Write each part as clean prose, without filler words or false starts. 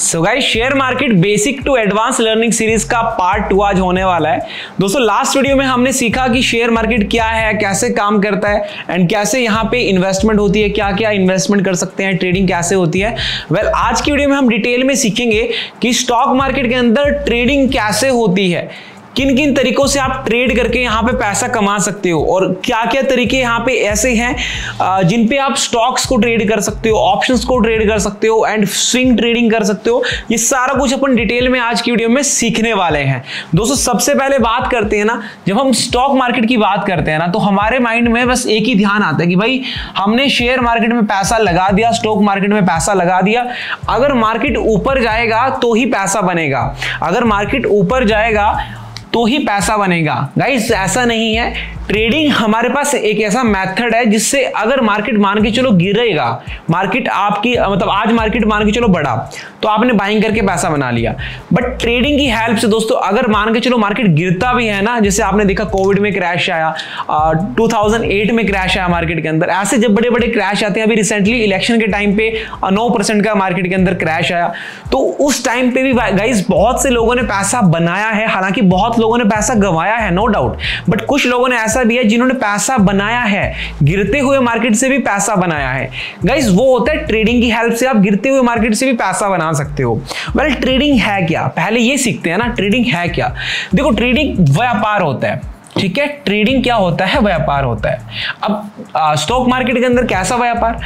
So guys, share market basic to advance learning series का part 2 आज होने वाला है। दोस्तों, लास्ट वीडियो में हमने सीखा कि शेयर मार्केट क्या है, कैसे काम करता है एंड कैसे यहाँ पे इन्वेस्टमेंट होती है, क्या क्या इन्वेस्टमेंट कर सकते हैं, ट्रेडिंग कैसे होती है। आज की वीडियो में हम डिटेल में सीखेंगे कि स्टॉक मार्केट के अंदर ट्रेडिंग कैसे होती है, किन किन तरीकों से आप ट्रेड करके यहाँ पे पैसा कमा सकते हो और क्या क्या तरीके यहाँ पे ऐसे हैं जिन पे आप स्टॉक्स को ट्रेड कर सकते हो, ऑप्शंस को ट्रेड कर सकते हो एंड स्विंग ट्रेडिंग कर सकते हो। ये सारा कुछ अपन डिटेल में आज की वीडियो में सीखने वाले हैं। दोस्तों, सबसे पहले बात करते हैं ना, जब हम स्टॉक मार्केट की बात करते हैं ना, तो हमारे माइंड में बस एक ही ध्यान आता है कि भाई हमने शेयर मार्केट में पैसा लगा दिया, स्टॉक मार्केट में पैसा लगा दिया, अगर मार्केट ऊपर जाएगा तो ही पैसा बनेगा, अगर मार्केट ऊपर जाएगा तो ही पैसा बनेगा। गाइस, ऐसा नहीं है। ट्रेडिंग हमारे पास एक ऐसा मेथड है जिससे अगर मार्केट मान के चलो गिरेगा, मार्केट आपकी मतलब आज मार्केट मान के चलो बढ़ा तो आपने बाइंग करके पैसा बना लिया। बट ट्रेडिंग की हेल्प से दोस्तों अगर मान के चलो मार्केट गिरता भी है ना, जैसे आपने देखा कोविड में क्रैश आया, 2008 में क्रैश आया मार्केट के अंदर, ऐसे जब बड़े बड़े क्रैश आते हैं, अभी रिसेंटली इलेक्शन के टाइम पे 9% का मार्केट के अंदर क्रैश आया, तो उस टाइम पे भी गाइस बहुत से लोगों ने पैसा बनाया है। हालांकि बहुत लोगों ने पैसा गंवाया है, नो डाउट, बट कुछ लोगों ने ऐसा भी है जिन्होंने पैसा बनाया है, गिरते हुए मार्केट से भी पैसा बनाया है। गाइस, वो होता है ट्रेडिंग की हेल्प से आप गिरते हुए मार्केट से भी पैसा बना सकते हो। वेल, ट्रेडिंग है क्या, पहले ये सीखते हैं ना, ट्रेडिंग है क्या। देखो, ट्रेडिंग व्यापार होता है, ठीक है। ट्रेडिंग क्या होता है? व्यापार होता है। अब स्टॉक मार्केट के अंदर कैसा व्यापार?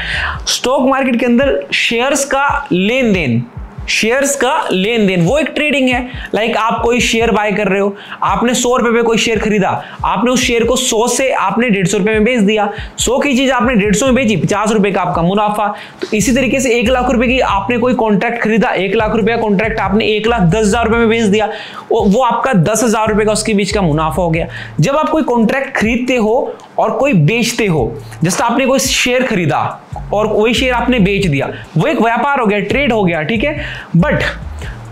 स्टॉक मार्केट के अंदर शेयर्स का लेन देन, शेयर्स का लेन देन वो एक ट्रेडिंग है। लाइक आप कोई शेयर बाय कर रहे हो, आपने 100 रुपए में कोई शेयर खरीदा, आपने उस शेयर को 100 से आपने 150 रुपए में बेच दिया। 100 की चीज आपने 150 में बेची, 50 रुपए का आपका मुनाफा। तो इसी तरीके से 1 लाख रुपए की आपने कोई कॉन्ट्रैक्ट खरीदा, 1 लाख रुपए का कॉन्ट्रैक्ट आपने 1,10,000 रुपए में बेच दिया, वो आपका 10,000 रुपए का उसके बीच का मुनाफा हो गया। जब आप कोई कॉन्ट्रैक्ट खरीदते हो और कोई बेचते हो, जैसे आपने कोई शेयर खरीदा और वही शेयर आपने बेच दिया, वो एक व्यापार हो गया, ट्रेड हो गया, ठीक है। बट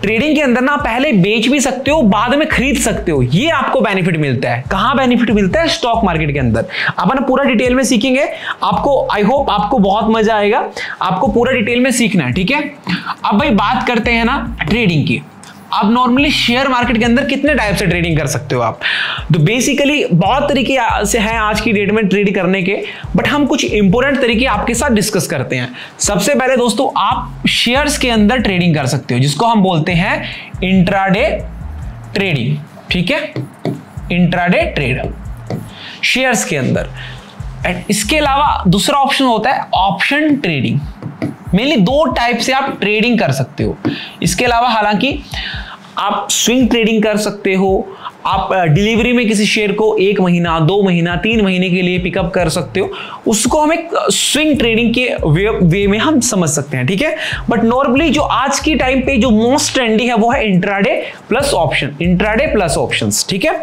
ट्रेडिंग के अंदर ना पहले बेच भी सकते हो, बाद में खरीद सकते हो, ये आपको बेनिफिट मिलता है। कहां बेनिफिट मिलता है? स्टॉक मार्केट के अंदर। अपन पूरा डिटेल में सीखेंगे, आपको आई होप आपको बहुत मजा आएगा, आपको पूरा डिटेल में सीखना है, ठीक है। अब भाई बात करते हैं ना ट्रेडिंग की। अब नॉर्मली शेयर मार्केट के अंदर कितने टाइप से ट्रेडिंग कर सकते हो आप? तो बेसिकली बहुत तरीके से हैं आज की डेट में ट्रेड करने के, बट हम कुछ इंपॉर्टेंट तरीके आपके साथ डिस्कस करते हैं। सबसे पहले दोस्तों, आप शेयर्स के अंदर ट्रेडिंग कर सकते हो, जिसको हम बोलते हैं इंट्राडे ट्रेडिंग, ठीक है। इंट्राडे ट्रेड शेयर्स के अंदर। एंड इसके अलावा दूसरा ऑप्शन होता है ऑप्शन ट्रेडिंग। मेनली 2 टाइप से आप ट्रेडिंग कर सकते हो। इसके अलावा हालांकि आप स्विंग ट्रेडिंग कर सकते हो, आप डिलीवरी में किसी शेयर को 1 महीना, 2 महीना, 3 महीने के लिए पिकअप कर सकते हो, उसको हम एक स्विंग ट्रेडिंग के वे में हम समझ सकते हैं, ठीक है। बट नॉर्मली जो आज की टाइम पे जो मोस्ट ट्रेंडी है वो है intraday plus option, intraday plus options, ठीक है।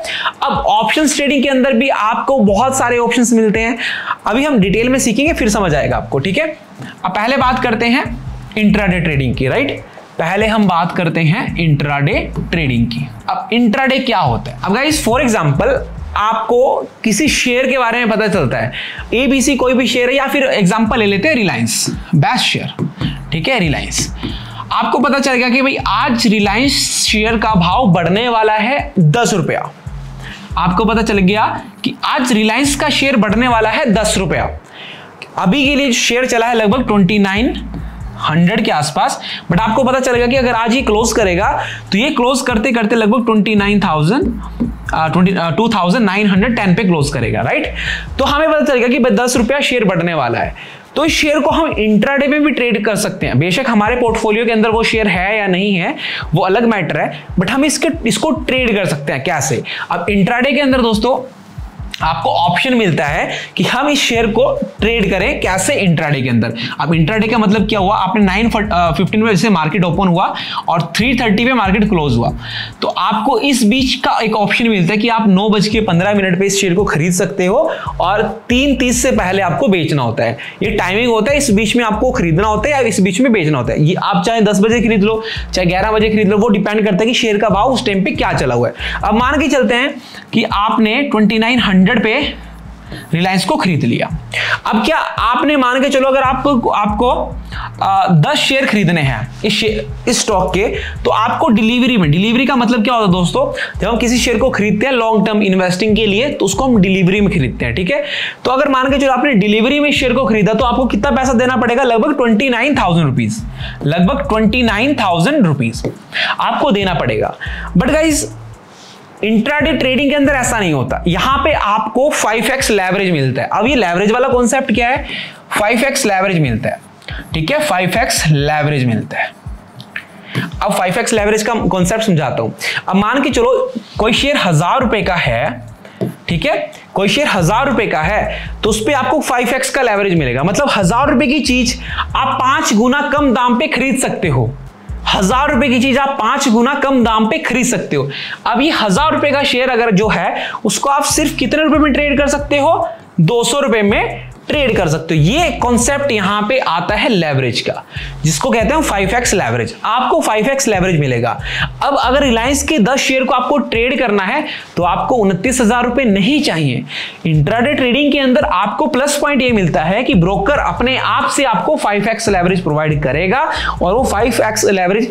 अब ऑप्शंस ट्रेडिंग के अंदर भी आपको बहुत सारे ऑप्शंस मिलते हैं, अभी हम डिटेल में सीखेंगे, फिर समझ आएगा आपको, ठीक है। अब पहले बात करते हैं इंट्राडे ट्रेडिंग की, राइट। पहले हम बात करते हैं इंट्राडे ट्रेडिंग की। अब इंट्राडे क्या होता है? अब गाइस, फॉर एग्जांपल आपको किसी शेयर के बारे में पता चलता है, एबीसी कोई भी शेयर है, या फिर एग्जांपल ले लेते हैं रिलायंस, बेस्ट शेयर, ठीक है, रिलायंस। आपको पता चल गया कि भाई आज रिलायंस शेयर का भाव बढ़ने वाला है 10 रुपया। आपको पता चल गया कि आज रिलायंस का शेयर बढ़ने वाला है 10 रुपया। अभी के लिए शेयर चला है लगभग 2900 के आसपास, बट आपको पता चलेगा कि अगर आज ही क्लोज करेगा तो ये क्लोज करते करते लगभग 2910 पे क्लोज करेगा, राइट। तो हमें पता चलेगा कि 10 रुपया शेयर बढ़ने वाला है, तो इस शेयर को हम इंट्राडे में भी ट्रेड कर सकते हैं। बेशक हमारे पोर्टफोलियो के अंदर वो शेयर है या नहीं है वो अलग मैटर है, बट हम इसको ट्रेड कर सकते हैं। कैसे? अब इंट्राडे के अंदर दोस्तों आपको ऑप्शन मिलता है कि हम इस शेयर को ट्रेड करें, कैसे? इंट्राडे के अंदर। अब इंट्राडे का मतलब क्या हुआ? आपने 9:15 में जैसे मार्केट ओपन हुआ और 3:30 पे मार्केट क्लोज हुआ, तो आपको इस बीच का एक ऑप्शन मिलता है कि आप 9:15 पे इस शेयर को खरीद सकते हो और 3:30 से पहले आपको बेचना होता है। ये टाइमिंग होता है, इस बीच में आपको खरीदना होता है या इस बीच में बेचना होता है। ये आप चाहे 10 बजे खरीद लो, चाहे 11 बजे खरीद लो, वो डिपेंड करता है कि शेयर का भाव उस टाइम पे क्या चला हुआ है। अब मान के चलते हैं कि आपने 2900 पे रिलायंस को खरीद लिया। अब क्या आपने मान के चलो अगर आपको 10 शेयर खरीदने हैं इस स्टॉक के, तो आपको डिलीवरी का मतलब क्या होता है दोस्तों, जब हम किसी शेयर को खरीदते हैं लॉन्ग टर्म इन्वेस्टिंग के लिए तो उसको हम डिलीवरी में खरीदते हैं, ठीक है। तो अगर मान के चलो आपने डिलीवरी में शेयर को खरीदा तो आपको कितना पैसा देना पड़ेगा, लगभग 29,000 रुपीज, लगभग 29,000 रुपीज आपको देना पड़ेगा। बट गाइस इंट्राडे ट्रेडिंग के अंदर ऐसा नहीं होता, यहां पे आपको 5x लेवरेज मिलता है। अब ये लेवरेज वाला कॉन्सेप्ट क्या है, 5x लेवरेज मिलता है, ठीक है, 5x लेवरेज मिलता है। अब 5x लेवरेज का कॉन्सेप्ट समझाता हूं। अब मान के चलो कोई शेयर 1000 रुपए का है, ठीक है, कोई शेयर 1000 रुपए का है तो उस पे आपको 5x का लेवरेज मिलेगा। मतलब 1000 रुपए की चीज आप 5 गुना कम दाम पे खरीद सकते हो। 1000 रुपए की चीज आप 5 गुना कम दाम पे खरीद सकते हो। अब ये 1000 रुपए का शेयर अगर जो है उसको आप सिर्फ कितने रुपए में ट्रेड कर सकते हो, 200 रुपए में ट्रेड कर सकते हो। ये कॉन्सेप्ट यहां पे आता है लेवरेज का, जिसको कहते हैं 5x लेवरेज। आपको 5x लेवरेज मिलेगा। अब अगर रिलायंस के 10 शेयर को आपको ट्रेड करना है तो आपको 29,000 रुपए नहीं चाहिए। इंट्राडे ट्रेडिंग के अंदर आपको प्लस पॉइंट ये मिलता है कि ब्रोकर अपने आप से आपको 5x लेवरेज प्रोवाइड करेगा, और वो 5x लेवरेज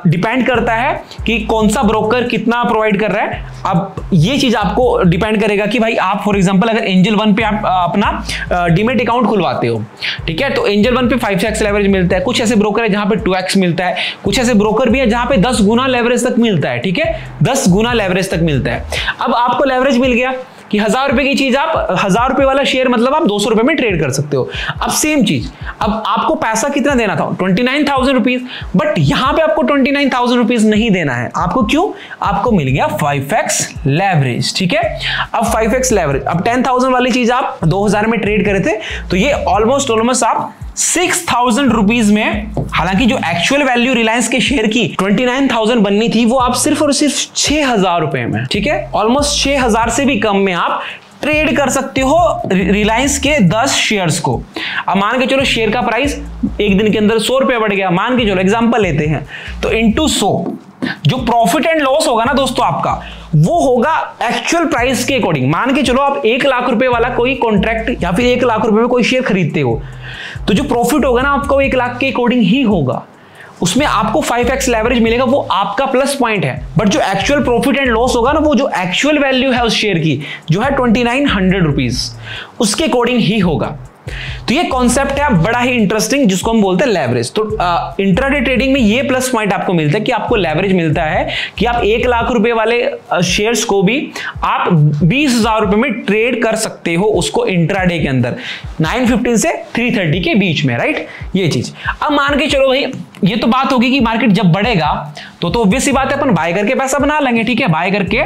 डिपेंड करता है कि कौन सा ब्रोकर कितना प्रोवाइड कर रहा है। अब ये चीज आपको डिपेंड करेगा कि भाई आप फॉर एग्जांपल अगर एंजल वन पे आप अपना डीमेट अकाउंट खुलवाते हो, ठीक है, तो एंजल वन पे 5x लेवरेज मिलता है। कुछ ऐसे ब्रोकर है जहां पे 2x मिलता है, कुछ ऐसे ब्रोकर भी है जहां पे 10 गुना लेवरेज तक मिलता है, ठीक है, 10 गुना लेवरेज तक मिलता है। अब आपको लेवरेज मिल गया कि 1000 रुपए की चीज आप 1000 रुपए वाला शेयर मतलब आप 200 रुपए में ट्रेड कर सकते हो। अब सेम चीज, अब आपको पैसा कितना देना था, 29,000 रुपीज, बट यहां पे आपको 29,000 रुपीज नहीं देना है। आपको क्यों, आपको मिल गया 5x लेवरेज, ठीक है। अब 5x लेवरेज, अब 10,000 वाली चीज आप 2000 में ट्रेड करे थे तो ये ऑलमोस्ट आप 6,000 रुपीज में, हालांकि जो एक्चुअल वैल्यू रिलायंस के शेयर की 29,000 बननी थी वो आप सिर्फ और सिर्फ 6,000 रुपए में, ठीक है, ऑलमोस्ट 6,000 से भी कम में आप ट्रेड कर सकते हो रिलायंस के 10 शेयर्स को। अब मान के चलो शेयर का प्राइस एक दिन के अंदर 100 रुपए बढ़ गया, मान के चलो एग्जांपल लेते हैं, तो इंटू 100 जो प्रॉफिट एंड लॉस होगा ना दोस्तों आपका, वो होगा एक्चुअल प्राइस के अकॉर्डिंग। मान के चलो आप 1 लाख रुपए वाला कोई कॉन्ट्रैक्ट या फिर 1 लाख रुपए में कोई शेयर खरीदते हो, तो जो प्रॉफिट होगा ना आपका वो 1 लाख के अकॉर्डिंग ही होगा। उसमें आपको 5x लेवरेज मिलेगा, वो आपका प्लस पॉइंट है। बट जो एक्चुअल प्रॉफिट एंड लॉस होगा ना, वो जो एक्चुअल वैल्यू है उस शेयर की जो है 2900 रुपीज, उसके अकॉर्डिंग ही होगा। तो ये कॉन्सेप्ट है बड़ा ही इंटरेस्टिंग, जिसको हम बोलते हैं लेवरेज। तो इंट्राडे ट्रेडिंग में ये प्लस पॉइंट आपको मिलता है कि आपको लेवरेज मिलता है कि आप 1 लाख रुपए वाले शेयर्स को भी आप 20,000 रुपए में ट्रेड कर सकते हो, उसको इंट्राडे के अंदर 9:15 से 3:30 के बीच में, राइट, ये चीज। अब मान के चलो भाई ये तो बात होगी कि मार्केट जब बढ़ेगा तो ऑब्वियस सी बात है अपन बाय करके पैसा बना लेंगे, ठीक है, बाय करके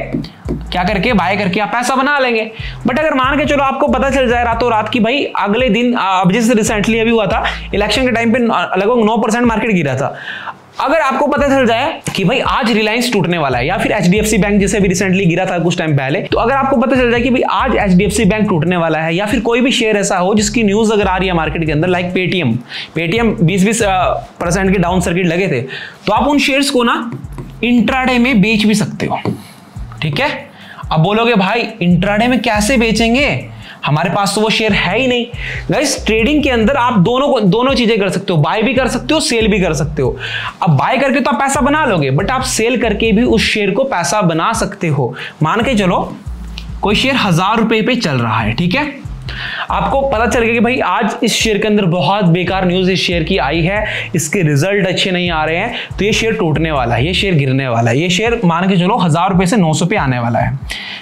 क्या करके, बाय करके आप पैसा बना लेंगे। बट अगर मान के चलो आपको पता चल जाए रातों रात कि भाई अगले दिन, अब जैसे रिसेंटली अभी हुआ था इलेक्शन के टाइम पे लगभग 9% मार्केट गिरा था, अगर आपको पता चल जाए कि भाई आज रिलायंस टूटने वाला है, या फिर एचडीएफसी बैंक जैसे भी रिसेंटली गिरा था कुछ टाइम पहले, तो अगर आपको पता चल जाए कि भाई आज एचडीएफसी बैंक टूटने वाला है, या फिर कोई भी शेयर ऐसा हो जिसकी न्यूज अगर आ रही है मार्केट के अंदर, लाइक पेटीएम 20% के डाउन सर्किट लगे थे, तो आप उन शेयर्स को ना इंट्राडे में बेच भी सकते हो, ठीक है। अब बोलोगे भाई इंट्राडे में कैसे बेचेंगे, हमारे पास तो वो शेयर है ही नहीं। गाइस ट्रेडिंग के अंदर आप दोनों चीजें कर सकते हो, बाय भी कर सकते हो, सेल भी कर सकते हो। अब बाय करके तो आप पैसा बना लोगे, बट आप सेल करके भी उस शेयर को पैसा बना सकते हो। मान के चलो कोई शेयर 1000 रुपए पे चल रहा है, ठीक है, आपको पता चल गया कि भाई आज इस शेयर के अंदर बहुत बेकार न्यूज इस शेयर की आई है, इसके रिजल्ट अच्छे नहीं आ रहे हैं, तो ये शेयर टूटने वाला है, ये शेयर गिरने वाला है, ये शेयर मान के चलो 1000 रुपए से 900 पे आने वाला है,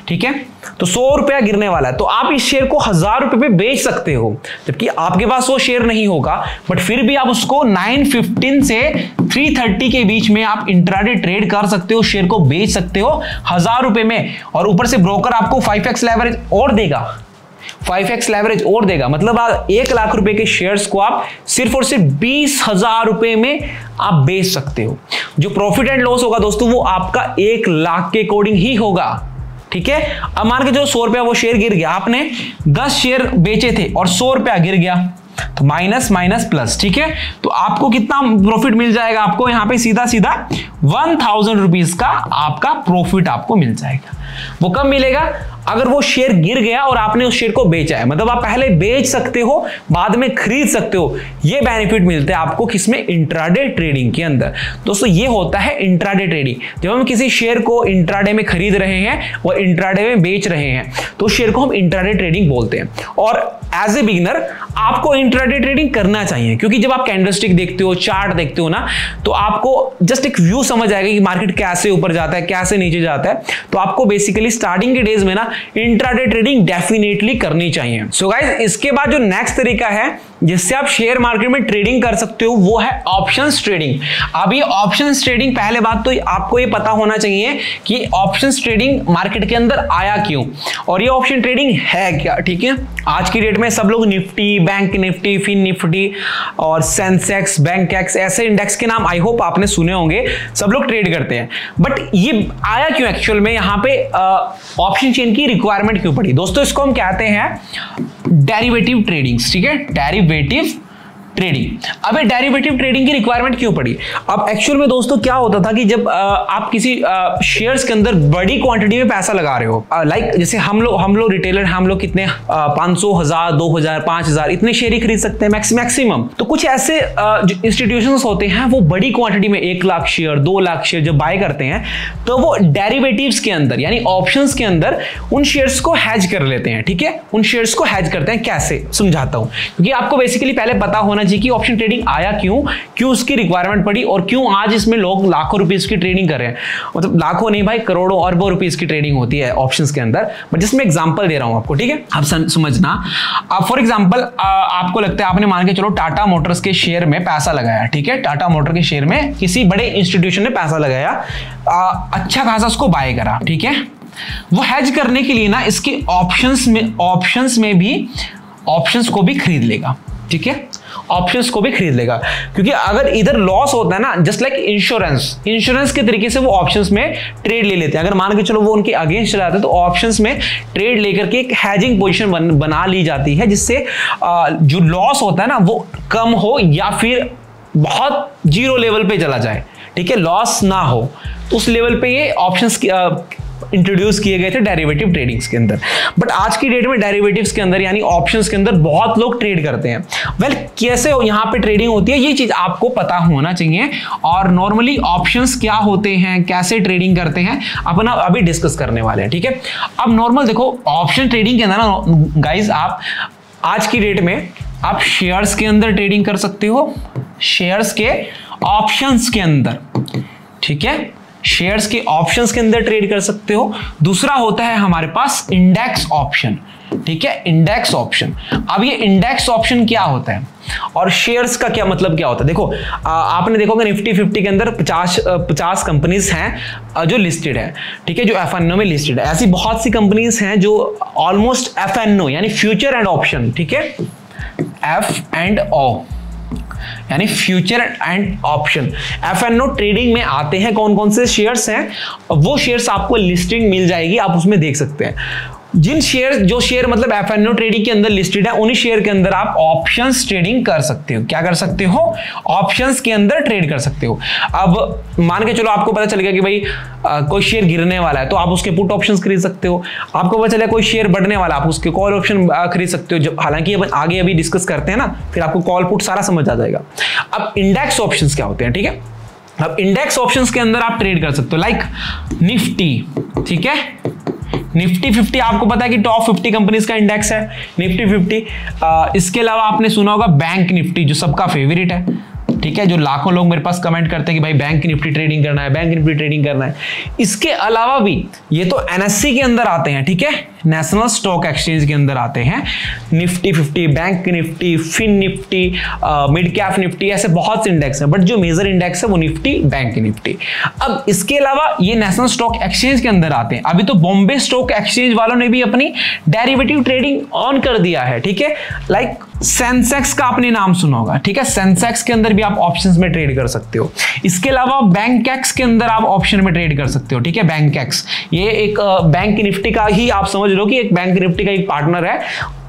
ठीक है, तो 100 रुपया गिरने वाला है, तो आप इस शेयर को 1000 रुपए पे बेच सकते हो, जबकि आपके पास वो शेयर नहीं होगा, बट फिर भी आप उसको 9:15 से 3:30 के बीच में आप इंट्राडे ट्रेड कर सकते हो, शेयर को बेच सकते हो 1000 रुपए में, और ऊपर से ब्रोकर आपको 5x लेवरेज और देगा, 5x लेवरेज और देगा। मतलब आप 1 लाख रुपए के शेयर्स को आप सिर्फ और सिर्फ 20,000 रुपए में आप बेच सकते हो। जो प्रॉफिट एंड लॉस होगा दोस्तों वो आपका 1 लाख के अकॉर्डिंग ही होगा, ठीक है। अब मान के जो 100 रुपया वो शेयर गिर गया, आपने 10 शेयर बेचे थे और 100 रुपया गिर गया, तो माइनस माइनस प्लस, ठीक है, तो आपको कितना प्रॉफिट मिल जाएगा, आपको यहां पे सीधा सीधा 1000 रुपीज का आपका प्रॉफिट आपको मिल जाएगा। वो कब मिलेगा, अगर वो शेयर गिर गया और आपने उस शेयर को बेचा है, मतलब आप पहले बेच सकते हो, बाद में खरीद सकते हो, ये बेनिफिट मिलता है आपको किसमें, इंट्राडे ट्रेडिंग के अंदर। दोस्तों ये होता है इंट्राडे ट्रेडिंग। जब हम किसी शेयर को इंट्राडे में खरीद रहे हैं और इंट्राडे में बेच रहे हैं तो शेयर को हम इंट्राडे ट्रेडिंग बोलते हैं। और एज ए बिगिनर आपको इंट्राडे ट्रेडिंग करना चाहिए, क्योंकि जब आप कैंडलस्टिक देखते हो, चार्ट देखते हो ना, तो आपको जस्ट एक व्यू समझ आएगा कि मार्केट कैसे ऊपर जाता है, कैसे नीचे जाता है। तो आपको बेसिकली स्टार्टिंग के डेज में ना इंट्राडे ट्रेडिंग डेफिनेटली करनी चाहिए। सो गाइस, इसके बाद जो नेक्स्ट तरीका है जिससे आप शेयर मार्केट में ट्रेडिंग कर सकते हो वो है ऑप्शंस ट्रेडिंग। अब ये ऑप्शंस ट्रेडिंग, पहले बात तो आपको ये पता होना चाहिए कि ऑप्शंस ट्रेडिंग मार्केट के अंदर आया क्यों और ये ऑप्शन ट्रेडिंग है क्या। ठीक है, आज की डेट में सब लोग Nifty, bank Nifty, fin Nifty और सेंसेक्स, बैंकेक्स ऐसे इंडेक्स के नाम आई होप आपने सुने होंगे, सब लोग ट्रेड करते हैं। बट ये आया क्यों एक्चुअल में, यहाँ पे ऑप्शन चेन की रिक्वायरमेंट क्यों पड़ी। दोस्तों इसको हम कहते हैं डेरिवेटिव ट्रेडिंग्स। ठीक है, डेरिवेटिव ट्रेडिंग। अब ये डेरिवेटिव ट्रेडिंग की रिक्वायरमेंट क्यों पड़ी। अब एक्चुअल में दोस्तों क्या होता था कि जब आप किसी शेयर्स के अंदर बड़ी क्वांटिटी में पैसा लगा रहे हो, लाइक जैसे हम लोग रिटेलर, हम लोग कितने 500, 1000, 2000, 5000 इतने शेयर ही खरीद सकते हैं मैक्सिमम। तो कुछ ऐसे जो इंस्टीट्यूशंस होते हैं वो बड़ी क्वांटिटी में 1 लाख शेयर, 2 लाख शेयर जब बाय करते हैं तो वो डेरिवेटिव्स के अंदर यानी ऑप्शंस के अंदर उन शेयर्स को हैज कर लेते हैं। ठीक है, उन शेयर्स को हैज करते हैं। कैसे समझाता हूं, क्योंकि आपको बेसिकली पहले पता होना चाहिए कि ऑप्शन ट्रेडिंग आया क्यों उसकी रिक्वायरमेंट पड़ी और क्यों आज इसमें लोग लाखों रुपीस की ट्रेडिंग कर रहे हैं। मतलब लाखों नहीं भाई, करोड़ों अरबों रुपीस की ट्रेडिंग होती है ऑप्शंस के अंदर। बट जिसमें एग्जांपल दे रहा हूं आपको, ठीक है, आप समझना। अब फॉर एग्जांपल आपको लगता है, आपने मान के चलो टाटा मोटर्स के शेयर में पैसा लगाया। ठीक है, टाटा मोटर के शेयर में किसी बड़े इंस्टीट्यूशन ने पैसा लगाया, अच्छा खासा उसको बाय करा। ठीक है, वो हेज करने के लिए ना इसके ऑप्शंस में भी ऑप्शंस को भी खरीद लेगा। ठीक है, ऑप्शंस को भी खरीद लेगा, क्योंकि अगर इधर लॉस होता है ना, जस्ट लाइक इंश्योरेंस के तरीके से वो ऑप्शंस में ट्रेड ले लेते हैं। अगर मान के चलो वो उनके अगेंस्ट चला जाता है तो ऑप्शंस में ट्रेड लेकर के एक हैजिंग पोजीशन बना ली जाती है, जिससे जो लॉस होता है ना वो कम हो या फिर बहुत जीरो लेवल पे चला जाए। ठीक है, लॉस ना हो, उस लेवल पे ये ऑप्शंस इंट्रोड्यूस किए गए थे डेरिवेटिव ट्रेडिंग्स के अंदर। बट आज की डेट में डेरिवेटिव्स के अंदर यानी ऑप्शंस के अंदर बहुत लोग ट्रेड करते हैं। वेल, कैसे यहाँ पे ट्रेडिंग होती है ये चीज आपको पता होना चाहिए। और नॉर्मली ऑप्शंस क्या होते हैं, कैसे ट्रेडिंग करते हैं, अपन अभी डिस्कस करने वाले हैं। ठीक है, अब नॉर्मल देखो, ऑप्शन ट्रेडिंग के अंदर ना गाइज, आप आज की डेट में आप शेयर्स के अंदर ट्रेडिंग कर सकते हो, शेयर्स के ऑप्शंस के अंदर। ठीक है, शेयर्स के ऑप्शंस के अंदर ट्रेड कर सकते हो। दूसरा होता है हमारे पास इंडेक्स ऑप्शन। ठीक है, इंडेक्स ऑप्शन। अब ये इंडेक्स ऑप्शन क्या होता है और शेयर्स का क्या मतलब क्या होता है। देखो, आपने देखोगे निफ्टी 50 के अंदर 50 कंपनीज हैं जो लिस्टेड है। ठीक है, जो FNO में लिस्टेड है। ऐसी बहुत सी कंपनीज हैं जो ऑलमोस्ट FNO यानी फ्यूचर एंड ऑप्शन। ठीक है, F&O यानी future and option, FNO trading में आते हैं। कौन कौन से शेयर्स हैं, वो शेयर्स आपको लिस्टिंग मिल जाएगी, आप उसमें देख सकते हैं। जो शेयर मतलब FNO ट्रेडिंग के अंदर लिस्टेड है, उन्हीं शेयर के अंदर आप ऑप्शंस ट्रेडिंग कर सकते हो। क्या कर सकते हो, ऑप्शंस के अंदर ट्रेड कर सकते हो। अब मान के चलो आपको पता चल गया कि भाई कोई शेयर गिरने वाला है तो आप उसके पुट ऑप्शंस खरीद सकते हो। आपको पता चला कोई शेयर बढ़ने वाला, आप उसके कॉल ऑप्शन खरीद सकते हो। हालांकि अब आगे अभी डिस्कस करते हैं ना, फिर आपको कॉल पुट सारा समझ आ जाएगा। अब इंडेक्स ऑप्शंस क्या होते हैं। ठीक है, अब इंडेक्स ऑप्शंस के अंदर आप ट्रेड कर सकते हो, लाइक निफ्टी। ठीक है, निफ्टी 50 आपको पता है कि टॉप 50 कंपनीज का इंडेक्स है निफ्टी 50। इसके अलावा आपने सुना होगा बैंक निफ्टी, जो सबका फेवरेट है। ठीक है, जो लाखों लोग मेरे पास कमेंट करते हैं कि भाई बैंक निफ्टी ट्रेडिंग करना है, बैंक निफ्टी ट्रेडिंग करना है। इसके अलावा भी ये तो NSE के अंदर आते हैं। ठीक है, नेशनल स्टॉक एक्सचेंज के अंदर आते हैं Nifty 50, bank Nifty, fin Nifty, mid cap Nifty, ऐसे बहुत से इंडेक्स हैं। बट जो मेजर इंडेक्स है वो निफ्टी, बैंक निफ्टी। अब इसके अलावा ये नेशनल स्टॉक एक्सचेंज के अंदर आते हैं। अभी तो बॉम्बे स्टॉक एक्सचेंज वालों ने भी अपनी डेरिवेटिव ट्रेडिंग ऑन कर दिया है। ठीक है, लाइक सेंसेक्स का आपने नाम सुना होगा। ठीक है, सेंसेक्स के अंदर भी आप ऑप्शंस में ट्रेड कर सकते हो। इसके अलावा बैंकेक्स के अंदर आप ऑप्शन में ट्रेड कर सकते हो। ठीक है, बैंकेक्स ये एक बैंक निफ्टी का ही आप समझ लो कि एक बैंक निफ्टी का एक पार्टनर है।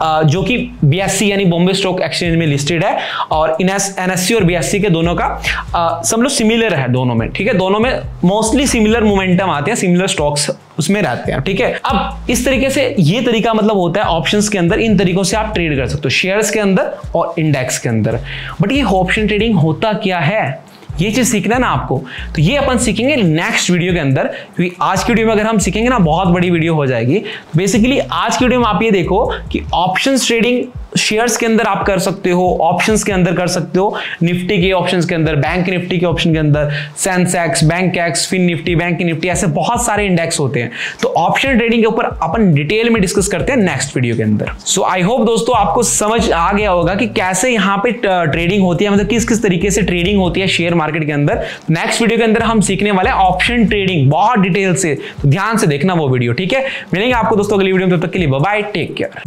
जो कि BSE यानी बॉम्बे स्टॉक एक्सचेंज में लिस्टेड है, और NSE और BSE के दोनों का समझ लो सिमिलर है दोनों में, ठीक है। दोनों में मोस्टली सिमिलर मोमेंटम आते हैं, सिमिलर स्टॉक्स उसमें रहते हैं, ठीक है। अब इस तरीके से ये तरीका मतलब होता है ऑप्शंस के अंदर, इन तरीकों से आप ट्रेड कर सकते हो, शेयर्स के अंदर और इंडेक्स के अंदर। बट ये ऑप्शन ट्रेडिंग होता क्या है, ये चीज सीखना है ना आपको, तो ये अपन सीखेंगे नेक्स्ट वीडियो के अंदर, क्योंकि आज की वीडियो में अगर हम सीखेंगे ना बहुत बड़ी वीडियो हो जाएगी। बेसिकली आज की वीडियो में आप ये देखो कि ऑप्शंस ट्रेडिंग शेयर्स के अंदर आप कर सकते हो, ऑप्शंस के अंदर कर सकते हो, निफ्टी के ऑप्शंस के अंदर, बैंक निफ्टी के ऑप्शन के अंदर, Sensex, Bankex, fin Nifty, bank Nifty, ऐसे बहुत सारे इंडेक्स होते हैं। तो ऑप्शन ट्रेडिंग के ऊपर अपन डिटेल में डिस्कस करते हैं नेक्स्ट वीडियो के अंदर। सो आई होप दोस्तों आपको समझ आ गया होगा कि कैसे यहाँ पे ट्रेडिंग होती है, मतलब किस किस तरीके से ट्रेडिंग होती है शेयर मार्केट के अंदर। नेक्स्ट वीडियो के अंदर हम सीखने वाले ऑप्शन ट्रेडिंग बहुत डिटेल से, तो ध्यान से देखना वो वीडियो, ठीक है। मिलेंगे आपको दोस्तों अगली वीडियो में, तब तक के लिए बाय बाय, टेक केयर।